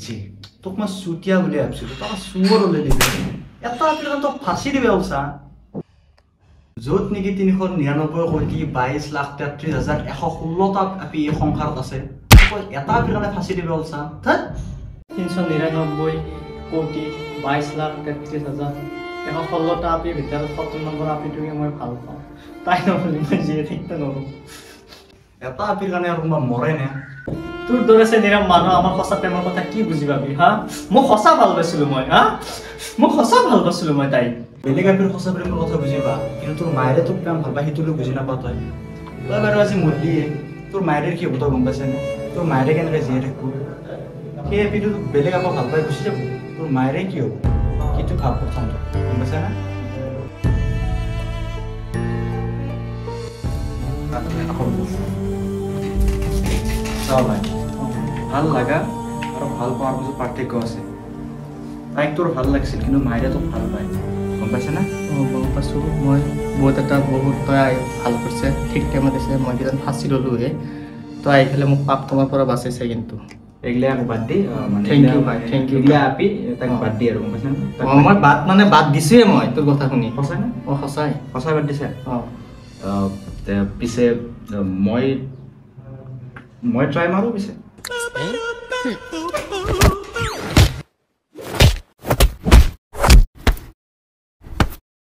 ছি তোক মই চুতীয়া বুলি ভাবিছিলো তই চুৰ ওলাই দিবি এটা তই ফাঁচি দিবি ওচা য'ত নেকি 399 কোটি 22,33,116টা আপি সংসাৰত আছে এটা কাৰণে ফাঁচি দিবি ওচা 399 কোটি 22,33,116টা আপি ভিতৰত 70 নম্বৰ আপিটোকে মই ভাল পাওঁ তাই নহ'লে মই জীয়াই থাকিব নোৱাৰোঁ এটা আপি কাৰণে আৰু মই মৰে নে তোৰ দৰে চেনিৰাম মানুহ আমাৰ সঁচা প্ৰেমৰ কথা কি বুজি পাবি হা মই সঁচা ভাল পাইছিলো মই হা মই সঁচা ভাল পাইছিলো মই তাই বেলেগ আপিৰ সঁচা প্ৰেমৰ কথা বুজি পা কিন্তু তোৰ মায়েৰে তোক প্ৰেম ভাল পায় সেইটো বুজি নাপাৱ তই বাৰু আজি মৰিলিয়ে তোৰ মায়েৰে কি হ'ব তই গম পাইছে নে তোৰ মায়েৰে কেনেকৈ জীয়াই থাকিব সেই আপিটো বেলেগ আকৌ ভাল পাই গুচি যাব তোৰ মায়েৰে কি হ'ব সেইটো ভাব প্ৰথম গম পাইছে না চাও ভাই ভাল লাগা আৰু ভাল পোৱাৰ মাজত পাৰ্থক্য আছে তাইক তোৰ ভাল লাগিছিল কিন্তু মায়েৰে তোক ভাল পায় গম পাইছে না গম পাইছোঁ মই বহুত তই ভাল কৰিছে ঠিক টাইমত দিছে মই কিজান ফাঁচি ল'লোহে তই আহি পেলাই মোক পাপ তোমাৰ পৰা বাচাইছে কিন্তু এইগিলা আকৌ বাদ দি থেংক ইউ ভাই থেংক ইউ এইগিলা আপি তাক বাদ দি আৰু গম পাইছে না মই বাদ দিছোৱে মই তোৰ কথা শুনি সঁচাই না সঁচাই বাদ দিছে পিছে মই ট্ৰাই মাৰো পিছে